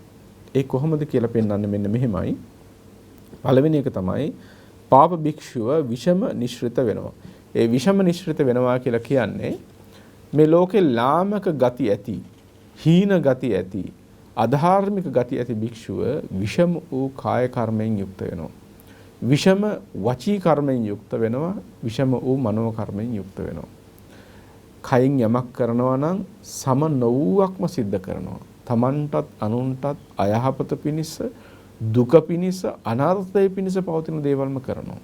Speaker 1: ඒ කොහොමද කියලා පෙන්වන්නේ මෙන්න මෙහෙමයි. පළවෙනි එක තමයි පාප භික්ෂුව විෂම නිශ්චිත වෙනවා. ඒ විෂම නිශ්චිත වෙනවා කියලා කියන්නේ මේ ලෝකේ ලාමක ගති ඇති, හීන ගති ඇති, අධාර්මික ගති ඇති භික්ෂුව විෂම වූ කාය කර්මයෙන් යුක්ත වෙනවා. විෂම වචී කර්මයෙන් යුක්ත වෙනවා, විෂම වූ මනෝ කර්මයෙන් යුක්ත වෙනවා. කයින් යමක් කරනවා නම් සම නොවුවක්ම සිද්ධ කරනවා. තමන්ටත් අනුන්ටත් අයහපත පිණිස, දුක පිණිස, අනර්ථය පිණිස පවතින දේවල්ම කරනවා.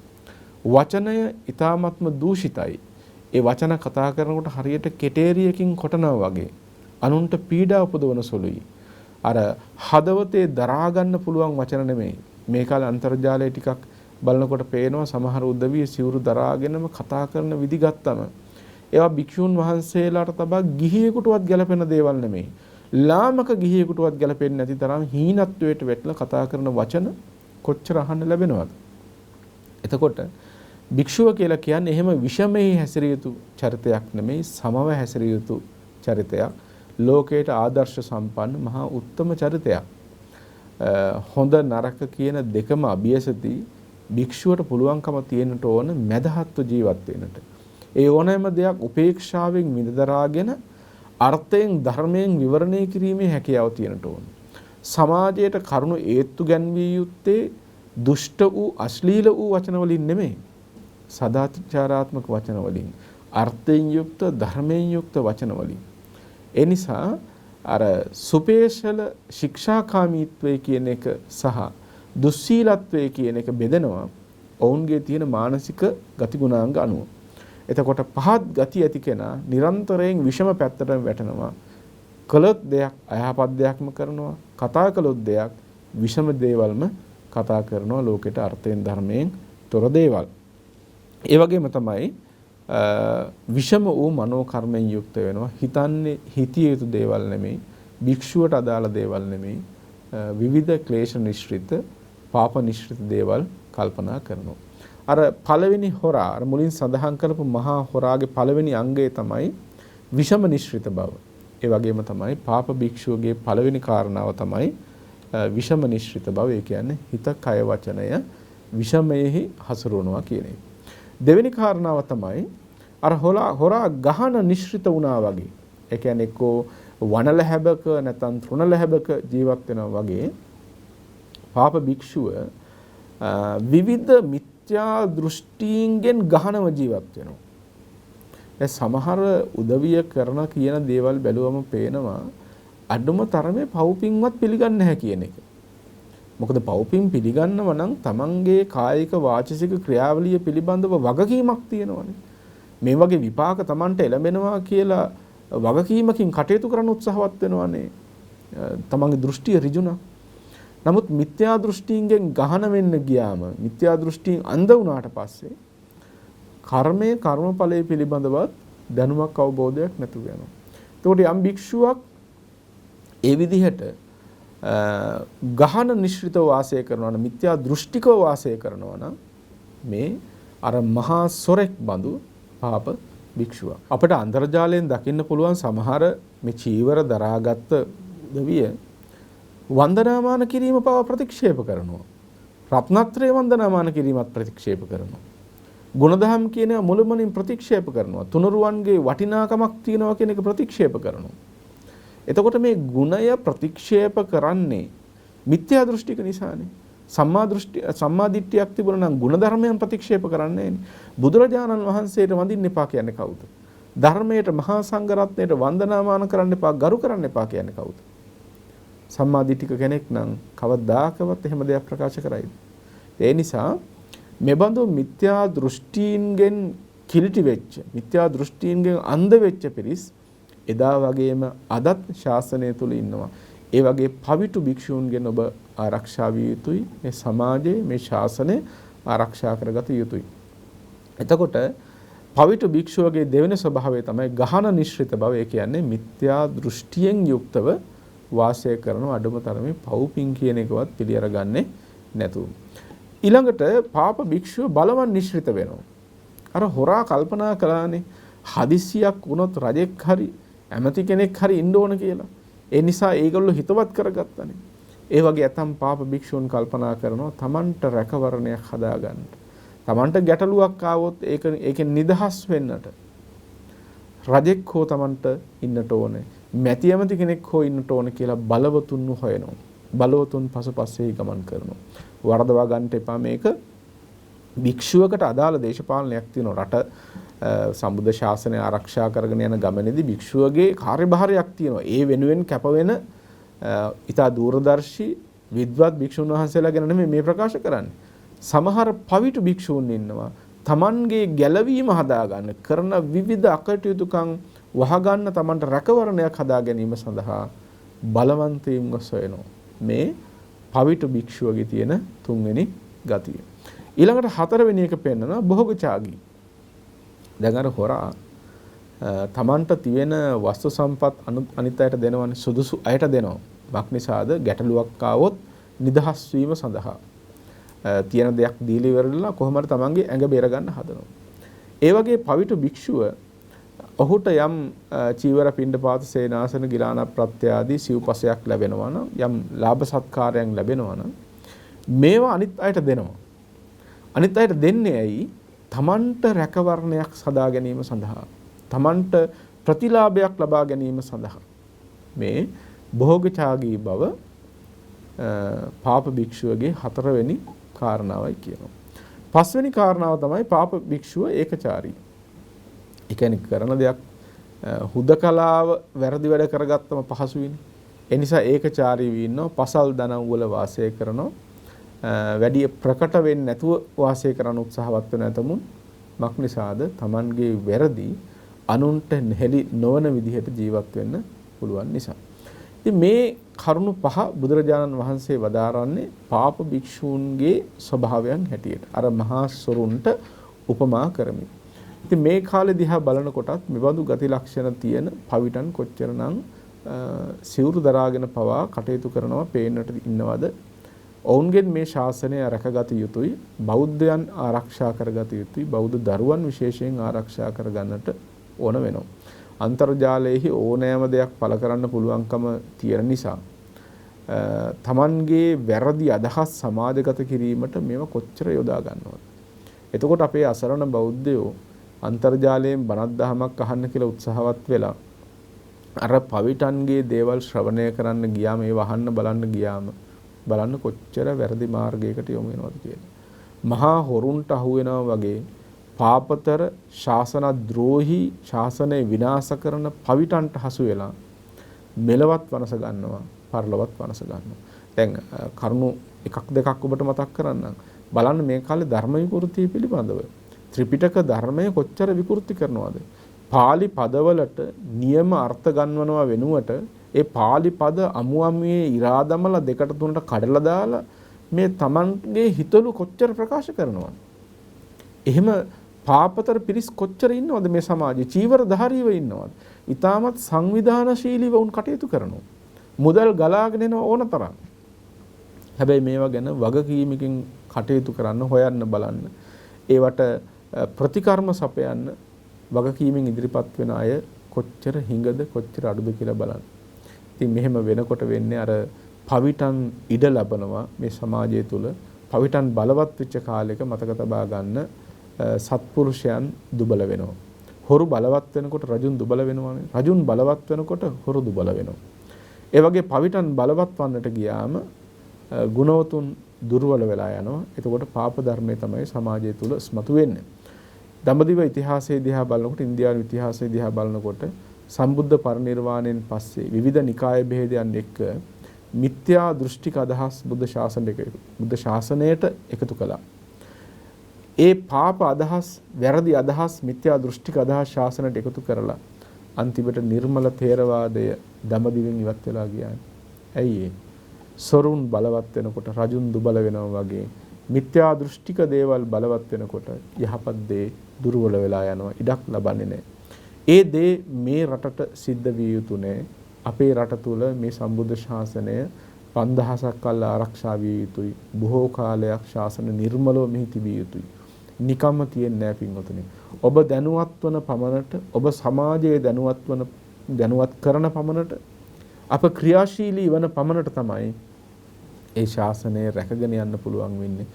Speaker 1: වචනය ඊ타ත්ම දූෂිතයි. ඒ වචන කතා කරනකොට හරියට කෙටේරියකින් කොටනවා වගේ අනුන්ට පීඩා උපදවන සුළුයි. අර හදවතේ දරා ගන්න පුළුවන් වචන නෙමෙයි. මේ කාලේ අන්තර්ජාලය ටිකක් බලනකොට පේනවා සමහර උදවිය සිවුරු දරාගෙනම කතා කරන විදි ගත්තම ඒවා භික්ෂුන් වහන්සේලාට තබා ගිහියෙකුටවත් ගැලපෙන දේවල් නෙමෙයි. ලාමක ගිහියෙකුටවත් ගැලපෙන්නේ නැති තරම් හීනත්වයට වැටලා කතා කරන වචන කොච්චර අහන්න ලැබෙනවද? එතකොට භික්ෂුව කියලා කියන්නේ එහෙම විෂමයේ හැසිරිය යුතු චරිතයක් නෙමෙයි, සමව හැසිරිය යුතු චරිතයක්. ලෝකයට ආදර්ශ සම්පන්න මහා උත්තම චරිතයක්. හොඳ නරක කියන දෙකම අභියසති භික්ෂුවට පුළුවන්කම තියෙනට ඕන මැදහත්ව ජීවත් වෙන්නට. ඒ ඕනෑම දෙයක් උපේක්ෂාවෙන් විඳදරාගෙන අර්ථයෙන් ධර්මයෙන් විවරණය කිරීමේ හැකියාව තියෙනට ඕන. සමාජයට කරුණු ඒත්තු ගැන්විය යුත්තේ දුෂ්ට වූ අශ්ලීල වූ වචන වලින් නෙමෙයි. සදාචාරාත්මක වචන වලින්, අර්ථයෙන් යුක්ත ධර්මයෙන් යුක්ත වචන වලින්. ඒ නිසා අර සුපේශල ශික්ෂාකාමීත්වය කියන එක සහ දුස්සීලත්වය කියන එක බෙදෙනවා ඔවුන්ගේ තියෙන මානසික ගතිගුණාංග අනුව. එතකොට පහත් ගති ඇති කෙනා නිරන්තරයෙන් විෂම පැත්තටම වැටෙනවා. කළොත් දෙයක් අයහපත් දෙයක්ම කරනවා, කතා කළොත් දෙයක් විෂම දේවල්ම කතා කරනවා, ලෝකෙට අර්ථයෙන් ධර්මයෙන් තොර දේවල්. ඒ වගේම තමයි විෂම වූ මනෝ කර්මෙන් යුක්ත වෙනවා. හිතන්නේ හිතිය යුතු දේවල් නෙමෙයි, භික්ෂුවට අදාළ දේවල් නෙමෙයි, විවිධ ක්ලේශ නිශ්චිත පාප නිශ්චිත දේවල් කල්පනා කරනවා. අර පළවෙනි හොරා, අර මුලින් සඳහන් කරපු මහා හොරාගේ පළවෙනි අංගය තමයි විෂම නිශ්චිත බව. ඒ වගේම තමයි පාප භික්ෂුවගේ පළවෙනි කාරණාව තමයි විෂම නිශ්චිත බව. ඒ කියන්නේ හිත කය වචනය විෂමයෙහි හසුරුවනවා කියන එක. දෙවෙනි කාරණාව තමයි අර හොරා ගහන නිශ්චිත වුණා වගේ. ඒ කියන්නේ එක්කෝ වනල හැබක නැත්නම් තෘණල හැබක ජීවත් වෙනවා වගේ පාප භික්ෂුව විවිධ මිත්‍යා දෘෂ්ටීන්ගෙන් ගහනව ජීවත් වෙනවා. ඒ සමහර උදවිය කරන කියන දේවල් බැලුවම පේනවා අඩුම තරමේ පව්පින්වත් පිළිගන්නේ නැහැ කියන එක. මොකද පව්පින් පිළිගන්නව නම් තමන්ගේ කායික වාචික ක්‍රියාවලිය පිළිබඳව වගකීමක් තියෙනවනේ. මේ වගේ විපාක තමන්ට එළඹෙනවා කියලා වගකීමකින් කටයුතු කරන්න උත්සාහවත් වෙනවනේ. තමන්ගේ දෘෂ්ටිය ඍජුණා. නමුත් මිත්‍යා දෘෂ්ටීන්ගෙන් ගහන වෙන්න ගියාම, මිත්‍යා දෘෂ්ටීන් අන්ධ වුණාට පස්සේ කර්මයේ කර්මඵලයේ පිළිබඳවත් දැනුමක් අවබෝධයක් නැතුව යනවා. එතකොට යම් භික්ෂුවක් ඒ විදිහට ගහන නිශ්චිතව වාසය කරනවා නම්, මිත්‍යා දෘෂ්ටිකව වාසය කරනවා නම් මේ අර මහා සොරෙක් බඳු පාප භික්ෂුවක්. අපිට අන්තර්ජාලයෙන් දකින්න පුළුවන් සමහර මේ චීවර දරාගත් උදවිය වන්දනාමාන කිරීම පව ප්‍රතික්ෂේප කරනවා. රත්නත්‍රය වන්දනාමාන කිරීමත් ප්‍රතික්ෂේප කරනවා. ගුණධම් කියන මුළුමනින් ප්‍රතික්ෂේප කරනවා. තුනුරුවන්ගේ වටිනාකමක් තියෙනවා කියන එක ප්‍රතික්ෂේප කරනවා. එතකොට මේ ගුණය ප්‍රතික්ෂේප කරන්නේ මිත්‍යා දෘෂ්ටික නිසානේ. සම්මා දිට්ඨියක් තිබුණා නම් ගුණ ධර්මයන් ප්‍රතික්ෂේප කරන්නේ නැහැ. බුදුරජාණන් වහන්සේට වඳින්න එපා කියන්නේ කවුද? ධර්මයට මහා සංඝරත්නයට වන්දනාමාන කරන්න එපා, ගරු කරන්න එපා කියන්නේ කවුද? සම්මා දිට්ඨික කෙනෙක් නම් කවදාකවත් එහෙම දෙයක් ප්‍රකාශ කරයිද? ඒ නිසා මෙබඳු මිත්‍යා දෘෂ්ටීන්ගෙන් කිලිටි වෙච්ච, මිත්‍යා දෘෂ්ටීන්ගෙන් අන්ධ වෙච්ච පිරිස් එදා වගේම අදත් ශාසනය තුල ඉන්නවා. ඒ වගේ පවිතු භික්ෂූන්ගෙන් ඔබ ආරක්ෂා විය යුතුයි. මේ සමාජයේ මේ ශාසනය ආරක්ෂා කරගත යුතුයි. එතකොට පවිතු භික්ෂුවගේ දෙවෙනි ස්වභාවය තමයි ගහන නිශ්චිත බව. ඒ කියන්නේ මිත්‍යා දෘෂ්ටියෙන් යුක්තව වාසය කරන අඩුම තරමේ පව්පින් කියන එකවත් පිළි අරගන්නේ නැතුව. ඊළඟට පාප භික්ෂුව බලවන් නිශ්චිත වෙනවා. අර හොරා කල්පනා කළානේ හදිසියක් වුණොත් රජෙක් හරි ඇමති කෙනෙක් හරි ඉන්න ඕන කියලා. ඒ නිසා ඒගොල්ලෝ හිතවත් කරගත්තනේ. ඒ වගේ ඇතම් පාප භික්ෂුන් කල්පනා කරනවා තමන්ට රැකවරණයක් හදාගන්න. තමන්ට ගැටලුවක් ආවොත් ඒකෙන් නිදහස් වෙන්නට රජෙක් හෝ තමන්ට ඉන්නට ඕනේ. මැති ඇමති කෙනෙක් හෝ ඉන්නට ඕන කියලා බලවතුන් හොයනවා. බලවතුන් පසුපස්සේ ගමන් කරනවා. වරදවා ගන්නට එපා. මේක භික්ෂුවකට අදාළ දේශපාලනයක් තියෙනවා. රට සම්බුද්ධ ශාසනය ආරක්ෂා කරගෙන යන ගමනේදී භික්ෂුවගේ කාර්යභාරයක් තියෙනවා. ඒ වෙනුවෙන් කැපවෙන ඉතා දූරදර්ශී විද්වත් භික්ෂුන් වහන්සේලා ගැන නෙමෙයි මේ ප්‍රකාශ කරන්නේ. සමහර පවිතු භික්ෂූන් ඉන්නවා. Tamanගේ ගැලවීම හදාගන්න කරන විවිධ අකටයුතුකම් වහගන්න Tamanට රැකවරණයක් හදා ගැනීම සඳහා බලවන්තයින්ව සොයනවා. මේ පවිතු භික්ෂුවගේ තියෙන තුන්වෙනි ගතිය. ඊළඟට හතරවෙනි එක පෙන්නනවා භෝගචාගී. දැන් අර හොරා තමන්ට තියෙන වස්තු සම්පත් අනිත් අයට දෙනවනේ, සුදුසු අයට දෙනවා. වක්නිසාද ගැටලුවක් ආවොත් නිදහස් වීම සඳහා තියෙන දෙයක් දීලා ඉවරලා කොහොමද තමන්ගේ ඇඟ බේර ගන්න හදනවා. ඒ වගේ පවිතු භික්ෂුව ඔහුට යම් චීවර පිණ්ඩපාත සේනාසන ගිලාන ප්‍රත්‍ය ආදී සිව්පසයක් ලැබෙනවා නම්, යම් ලාභ සත්කාරයන් ලැබෙනවා නම් මේවා අනිත් අයට දෙනවා. අනිත් අයට දෙන්නේ ඇයි? තමන්ට රැකවරණයක් සදා ගැනීම සඳහා තමන්ට ප්‍රතිලාභයක් ලබා ගැනීම සඳහා මේ භෝගචාගී බව පාප භික්ෂුවගේ හතරවෙනි කාරණාවයි කියනවා. පස්වෙනි කාරණාව තමයි පාප භික්ෂුව ඒකචාරී. ඒ කියන්නේ කරන දෙයක් හුදකලාව වැරදි වැඩ කරගත්තම පහසුයිනේ. ඒ නිසා ඒකචාරී වී ඉන්නවා. පසල් දනව් වල වාසය කරනවා. වැඩි ප්‍රකට වෙන්නේ නැතුව වාසය කරන්න උත්සාහවත් වෙන ඇතමුන් මක් නිසාද Tamanගේ වැරදි අනුන්ට හෙළි නොවන විදිහට ජීවත් වෙන්න පුළුවන් නිසා. ඉතින් මේ කරුණු පහ බුදුරජාණන් වහන්සේ වදාරන්නේ පාප භික්ෂූන්ගේ ස්වභාවයන් හැටියට. අර මහා සොරුන්ට උපමා කරමින්. ඉතින් මේ කාලේ දිහා බලනකොටත් මෙබඳු ගති ලක්ෂණ තියෙන පවිටන් කොච්චරනම් සිවුරු දරාගෙන පවා කටයුතු කරනවා පේන්නට ඉන්නවද? ඔවුන්ගෙන් මේ ශාසනය රැකගත යුතුයි, බෞද්ධයන් ආරක්ෂා කරගත යුතුයි, බෞද්ධ දරුවන් විශේෂයෙන් ආරක්ෂා කරගන්නට ඕන වෙනවා. අන්තර්ජාලයේ ඕනෑම දෙයක් පළ කරන්න පුළුවන්කම තියෙන නිසා තමන්ගේ වැරදි අදහස් සමාජගත කිරීමට මේවා කොච්චර යොදා ගන්නවද? එතකොට අපේ අසරණ බෞද්ධයෝ අන්තර්ජාලයෙන් බණක් දහමක් අහන්න කියලා උත්සාහවත් වෙලා අර පවිටන්ගේ දේවල් ශ්‍රවණය කරන්න ගියාම ඒව අහන්න බලන්න ගියාම බලන්න කොච්චර වැරදි මාර්ගයකට යොමු වෙනවද කියලා. මහා හොරුන්ට අහු වෙනවා වගේ පාපතර ශාසනද්‍රෝහි ශාසනය විනාශ කරන පවිටන්ට හසු වෙලා මෙලවත් වනස ගන්නවා, පරලොවත් වනස ගන්නවා. දැන් කරුණු එකක් දෙකක් ඔබට මතක් කරන්නම්. බලන්න මේ කාලේ ධර්ම විකෘතිය පිළිබඳව ත්‍රිපිටක ධර්මය කොච්චර විකෘති කරනවද? පාලි පදවලට නියම අර්ථ ගන්වනවා වෙනුවට ඒ පාලි පද අමුමුවේ ඉරා දමලා දෙකට තුනට කඩලා දාලා මේ Tamanගේ හිතලු කොච්චර ප්‍රකාශ කරනවද? එහෙම පාපතර පිරිස් කොච්චර ඉන්නවද මේ සමාජයේ? චීවරධාරීව ඉන්නවද? ඊටමත් සංවිධානශීලීව උන් කටයුතු කරනවා. මුදල් ගලාගෙන එන ඕන තරම්. හැබැයි මේවා ගැන වගකීමකින් කටයුතු කරන්න, හොයන්න බලන්න. ඒවට ප්‍රතිකර්ම සපයන්න වගකීමෙන් ඉදිරිපත් වෙන අය කොච්චර හිඟද, කොච්චර අඩුද කියලා බලන්න. ඉතින් මෙහෙම වෙනකොට වෙන්නේ අර පවිටන් ඉඩ ලබනවා මේ සමාජය තුල. පවිටන් බලවත් වෙච්ච කාලයක මතක තබා ගන්න සත්පුරුෂයන් දුබල වෙනවා. හොරු බලවත් වෙනකොට රජුන් දුබල වෙනවානේ. රජුන් බලවත් වෙනකොට හොරු දුබල වෙනවා. ඒ වගේ පවිටන් බලවත් වන්නට ගියාම ගුණවතුන් දුර්වල වෙලා යනවා. එතකොට පාප ධර්මයේ තමයි සමාජය තුල ස්මතු වෙන්නේ. දඹදිව ඉතිහාසයේ දිහා බලනකොට, ඉන්දියානු ඉතිහාසයේ දිහා බලනකොට සම්බුද්ධ පරිනිර්වාණයෙන් පස්සේ විවිධ නිකාය බෙහෙදයන් එක්ක මිත්‍යා දෘෂ්ටික අදහස් බුද්ධ ශාසනයට එකතු කළා. ඒ පාප අදහස්, වැරදි අදහස්, මිත්‍යා දෘෂ්ටික අදහස් ශාසනයට එකතු කරලා අන්තිමට නිර්මල තේරවාදය දඹදිවෙන් ඉවත් වෙලා ගියා. ඇයි ඒ? සොරුන් බලවත් වෙනකොට රජුන් දුබල වෙනවා වගේ මිත්‍යා දෘෂ්ටික දේවල් බලවත් වෙනකොට යහපත් දේ දුර්වල වෙලා යනවා, ඉඩක් ලබන්නේ නැහැ. ඒ දේ මේ රටට සිද්ධ විය යුතු නැහැ. අපේ රට තුල මේ සම්බුද්ධ ශාසනය 5000ක් කල් ආරක්ෂා විය යුතුයි. බොහෝ කාලයක් ශාසන නිර්මලව මෙහි තිබිය යුතුයි. නිකම්ම තියෙන්නේ නැහැ පින්වතුනි. ඔබ දැනුවත් වන පමණට, ඔබ සමාජයේ දැනුවත් කරන පමණට, අප ක්‍රියාශීලී වන පමණට තමයි ඒ ශාසනය රැකගෙන යන්න පුළුවන් වෙන්නේ.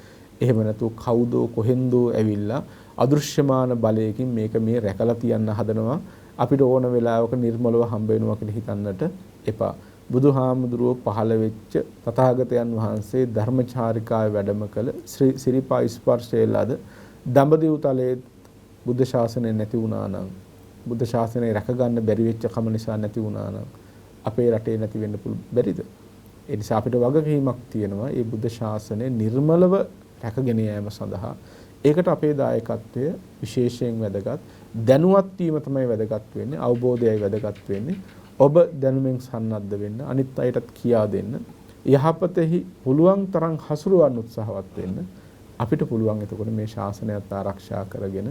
Speaker 1: එහෙම නැතුව කවුදෝ කොහෙන්දෝ ඇවිල්ලා අදෘශ්‍යමාන බලයකින් මේක මේ රැකලා තියන්න හදනවා. අපිට ඕන වෙලාවක නිර්මලව හම්බ වෙනවා කියලා හිතන්නට එපා. බුදුහාමුදුරුවෝ පහළ වෙච්ච තථාගතයන් වහන්සේ ධර්මචාරිකාවේ වැඩම කළ සිරිපා ස්පර්ශයේ ලද දඹදිව තලයේ බුද්ධ ශාසනය නැති වුණා නම්, බුද්ධ ශාසනය රැකගන්න බැරි වෙච්ච කම නිසා නැති වුණා නම් අපේ රටේ නැති වෙන්න බැරිද? ඒ නිසා අපිට වගකීමක් තියෙනවා මේ බුද්ධ ශාසනය නිර්මලව රැකගෙන යාම සඳහා. ඒකට අපේ දායකත්වය විශේෂයෙන් වැදගත්. දැනුවත් වීම තමයි වැදගත් වෙන්නේ, අවබෝධයයි වැදගත් වෙන්නේ. ඔබ දැනුමෙන් සන්නද්ධ වෙන්න, අනිත් අයටත් කියා දෙන්න, යහපතෙහි පුළුවන් තරම් හසුරුවන්න උත්සාහවත් වෙන්න. අපිට පුළුවන් එතකොට මේ ශාසනයත් ආරක්ෂා කරගෙන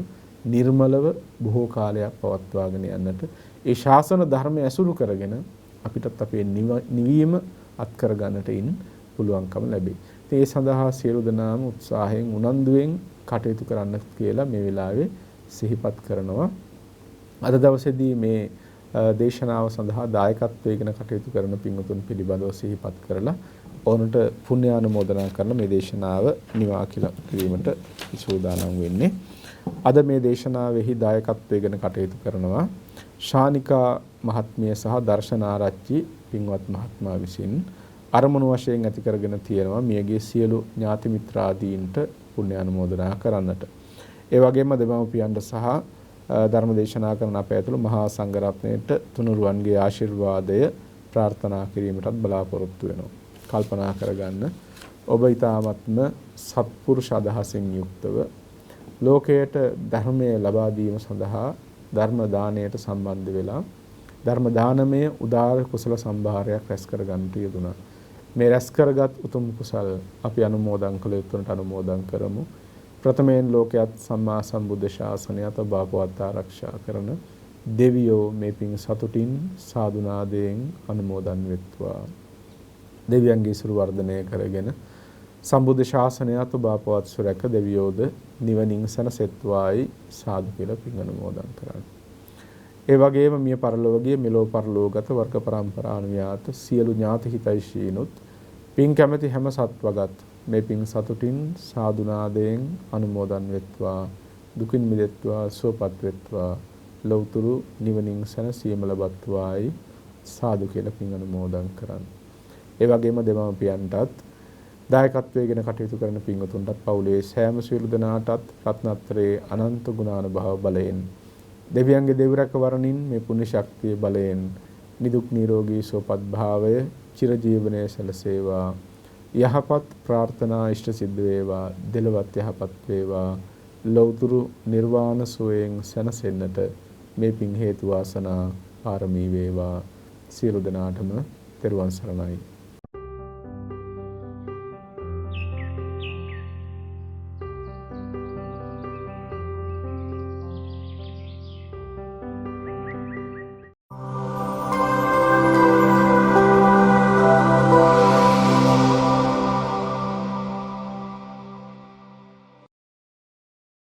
Speaker 1: නිර්මලව බොහෝ කාලයක් පවත්වාගෙන යන්නට. ඒ ශාසන ධර්මය ඇසුරු කරගෙන අපිටත් අපේ නිවීම අත් කරගන්නට පුළුවන්කම ලැබේ. ඒ සඳහා සියලු දෙනාම උත්සාහයෙන් උනන්දුවෙන් කටයුතු කරන්න කියලා මේ වෙලාවේ සිහිපත් කරනවා. අද දවසේදී මේ දේශනාව සඳහා දායකත්වයෙන් කටයුතු කරන පින්වතුන් පිළිබඳව සිහිපත් කරලා ඕනට පුණ්‍යානුමෝදනා කරන මේ දේශනාව නිවා කියලා කිරීමට සූදානම් වෙන්නේ. අද මේ දේශනාවෙහි දායකත්වයෙන් කටයුතු කරනවා ශානිකා මහත්මිය සහ දර්ශනාරච්චි පින්වත් මහත්මයා විසින් අරමුණු වශයෙන් ඇති කරගෙන තියෙනවා මියගේ සියලු ඥාති මිත්‍රාදීන්ට පුණ්‍ය අනුමෝදනා කරන්නට. ඒ වගේම දෙමව්පියන්ට සහ ධර්ම දේශනා කරන අප ඇතුළු මහා සංඝරත්නයට තුනුරුවන්ගේ ආශිර්වාදය ප්‍රාර්ථනා කිරීමටත් බලාපොරොත්තු වෙනවා. කල්පනා කරගන්න ඔබ ඊ타ත්ම සත්පුරුෂ අදහසින් යුක්තව ලෝකයට ධර්මයේ ලබා දීම සඳහා ධර්ම දාණයට සම්බන්ධ වෙලා ධර්ම දානමය උදාර කුසල සම්භාරයක් රැස් කර ගන්නට යෙදුණා. මේ රැස් කරගත් උතුම් කුසල් අපි අනුමෝදන් කළ යුතුන්ට අනුමෝදන් කරමු. ප්‍රථමයෙන් ලෝකයත් සම්මා සම්බුද්ධ ශාසනයත් බාපවත් ආරක්ෂා කරන දෙවියෝ මේ පින් සතුටින් සාදුනාදයෙන් අනුමෝදන් වෙත්වා. දෙවියන්ගේ සිරු වර්ධනය කරගෙන සම්බුද්ධ ශාසනයත් බාපවත් සුරැක දෙවියෝද නිවනින් සැනසෙත්වායි සාදු කියලා පින් අනුමෝදන් කරන්නේ. ඒ වගේම මිය පරලෝකීය මෙලෝ පරලෝකගත වර්ග පරම්පරානුයාත සියලු ඥාති හිතයිශීනුත් පින් කැමැති හැම සත්වගත් මේ පින් සතුටින් සාදුනාදයෙන් අනුමෝදන් වෙත්වා දුකින් මිදෙත්වා සුවපත් වෙත්වා ලෞතුරු නිවනින් සැනසීම ලබත්වායි සාදු කියලා පින් අනුමෝදන් කරන්න. ඒ වගේම දෙමව්පියන්ටත් දායකත්වයෙන් කටයුතු කරන පින්වතුන්ටත් පවුලේ සෑම සියලු දෙනාටත් රත්නත්‍රයේ අනන්ත ගුණානුභව බලයෙන් දෙවියන්ගේ දෙවිරක වරණින් මේ පුණ්‍ය ශක්තිය බලයෙන් නිදුක් නිරෝගී සුවපත් භාවය චිරජීවනයේ සැලසේවා. යහපත් ප්‍රාර්ථනා ඉෂ්ට සිද්ධ වේවා. දෙලවත් යහපත් වේවා. ලෞතුරු නිර්වාණ සෝයෙන් සැනසෙන්නට මේ පින් හේතු වාසනා පාරමී වේවා. සියලු දෙනාටම තෙරුවන් සරණයි.